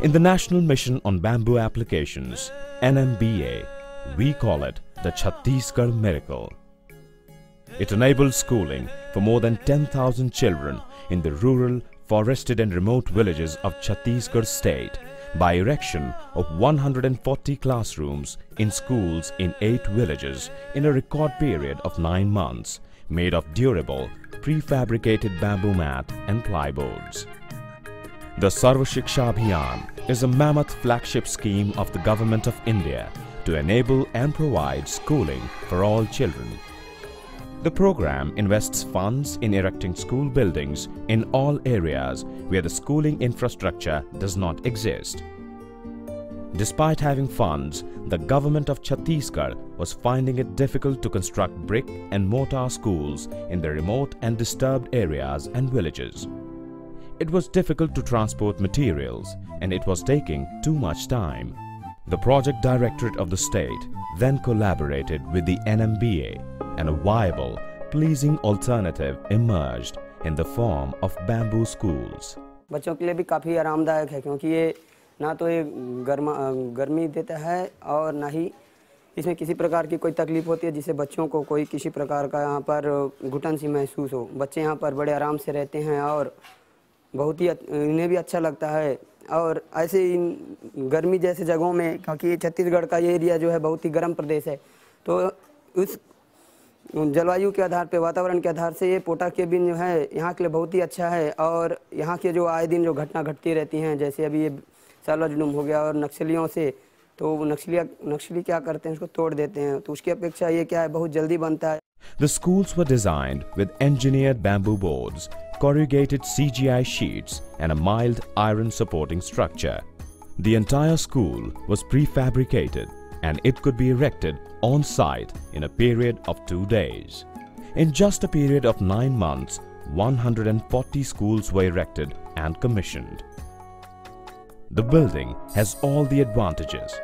In the National Mission on Bamboo Applications, NMBA, we call it the Chhattisgarh Miracle. It enabled schooling for more than 10,000 children in the rural, forested and remote villages of Chhattisgarh state by erection of 140 classrooms in schools in 8 villages in a record period of 9 months, made of durable, prefabricated bamboo mat and plyboards. The Sarva Shiksha Abhiyan is a mammoth flagship scheme of the Government of India to enable and provide schooling for all children. The program invests funds in erecting school buildings in all areas where the schooling infrastructure does not exist. Despite having funds, the government of Chhattisgarh was finding it difficult to construct brick and mortar schools in the remote and disturbed areas and villages. It was difficult to transport materials and it was taking too much time. The project directorate of the state then collaborated with the NMBA and a viable, pleasing alternative emerged in the form of bamboo schools. बच्चों के लिए भी काफ़ी आरामदायक है क्योंकि ये ना तो ये गर्मी देता है और ना ही इसमें किसी प्रकार की कोई तकलीफ होती है जिससे बच्चों को कोई किसी प्रकार का यहाँ पर घुटन सी महसूस हो। बच्चे यहाँ पर बड़े आराम से रहते हैं और बहुत ही इन्हें भी अच्छा लगता है। और ऐसे इन गर्मी जैसे जगहों में क्योंकि छत्तीसगढ़ का ये एरिया जो है बहुत ही गर्म प्रदेश है, तो उस जलवायु के आधार पे, वातावरण के आधार से ये पोटा केबिन जो है यहाँ के लिए बहुत ही अच्छा है। और यहाँ के जो आए दिन जो घटना घटती रहती हैं, जैसे अभी ये सालवा जुलूम हो गया और नक्सलियों से, तो नक्सली क्या करते हैं, उसको तोड़ देते हैं, तो उसकी अपेक्षा ये क्या है, बहुत जल्दी बनता है। The schools were designed with engineered bamboo boards, corrugated CGI sheets and a mild iron supporting structure. The entire school was prefabricated and it could be erected on site in a period of 2 days. In just a period of 9 months, 140 schools were erected and commissioned. The building has all the advantages.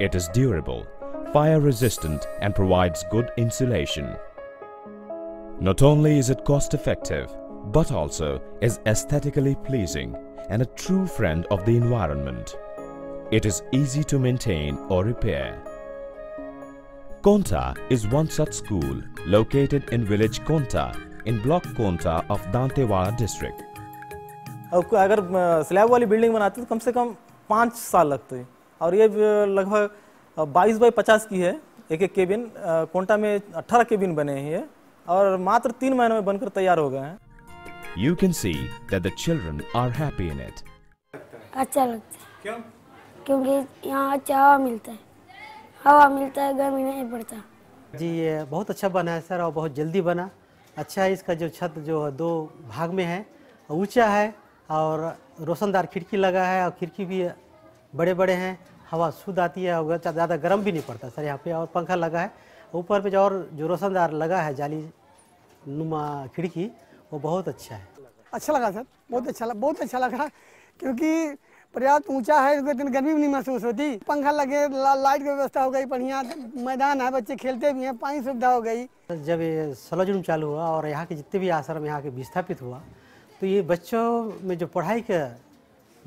It is durable, fire resistant and provides good insulation. Not only is it cost effective, but also is aesthetically pleasing and a true friend of the environment. It is easy to maintain or repair. Konta is one such school located in village Konta in block Konta of Dantewada district. अगर slab वाली building बनाती तो कम से कम 5 साल लगते और ये लगभग 22 बाई 50 की है। एक केबिन कोंटा में 18 केबिन बने हैं और मात्र 3 महीनों में बनकर तैयार हो गए हैं। You can see that the children are happy in it. अच्छा लगता है। क्यों? क्योंकि यहाँ अच्छा हवा मिलता है, गर्मी नहीं पड़ता। जी ये बहुत अच्छा बना है सर और बहुत जल्दी बना। अच्छा है, इसका जो छत जो 2 भाग में है, ऊंचा है और रोशनदार खिड़की लगा है और खिड़की भी बड़े बड़े हैं, हवा शुद्ध आती है और ज़्यादा गर्म भी नहीं पड़ता सर यहाँ पे। और पंखा लगा है ऊपर पे जो रोशनदार लगा है जाली नुमा खिड़की, वो बहुत अच्छा है। अच्छा लगा सर, बहुत अच्छा लगा क्योंकि पर्याप्त ऊंचा है, इतनी गर्मी भी नहीं महसूस होती। पंखा लगे, लाइट की व्यवस्था हो गई, बढ़िया मैदान है, बच्चे खेलते भी हैं, पानी सुविधा हो गई। जब ये 16 जून चालू हुआ और यहाँ के जितने भी आश्रम यहाँ के विस्थापित हुआ, तो ये बच्चों में जो पढ़ाई का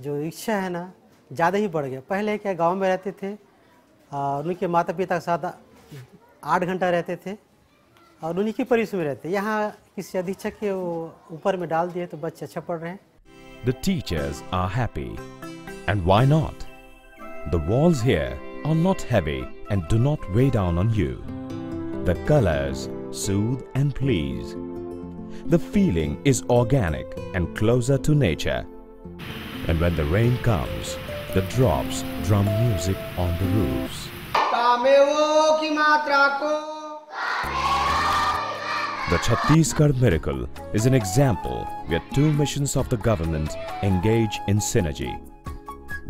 जो इच्छा है ना ज़्यादा ही बढ़ गया। पहले क्या गाँव में रहते थे और उनके माता पिता के साथ 8 घंटा रहते थे और उन्हीं की परिवेश में रहते। यहाँ किसी अधीक्षक के ऊपर में डाल दिए तो बच्चे अच्छा पढ़ रहे हैं। The teachers are happy. And why not? The walls here are not heavy and do not weigh down on you. The colors soothe and please. The feeling is organic and closer to nature. And when the rain comes, the drops drum music on the roofs. The Chhattisgarh Miracle is an example where 2 missions of the government engage in synergy.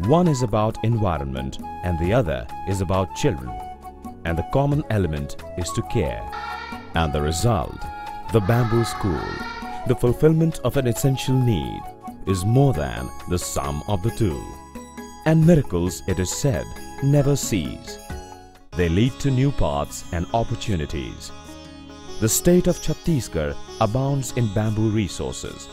One is about environment and the other is about children. And the common element is to care. And the result, the bamboo school, the fulfillment of an essential need, is more than the sum of the 2. And miracles, it is said, never cease. They lead to new paths and opportunities. The state of Chhattisgarh abounds in bamboo resources.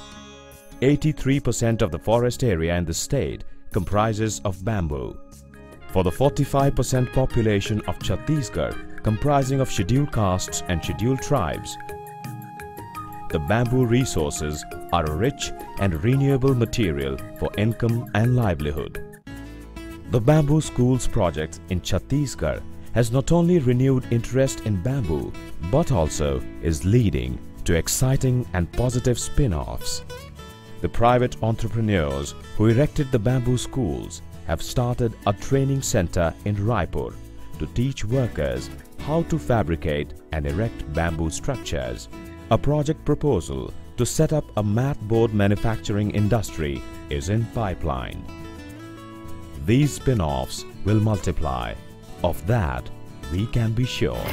83% of the forest area in the state comprises of bamboo. For the 45% population of Chhattisgarh comprising of scheduled castes and scheduled tribes, the bamboo resources are a rich and renewable material for income and livelihood. The Bamboo Schools project in Chhattisgarh has not only renewed interest in bamboo but also is leading to exciting and positive spin-offs. The private entrepreneurs who erected the bamboo schools have started a training center in Raipur to teach workers how to fabricate and erect bamboo structures. A project proposal to set up a mat board manufacturing industry is in pipeline. These spin-offs will multiply. Of that, we can be sure.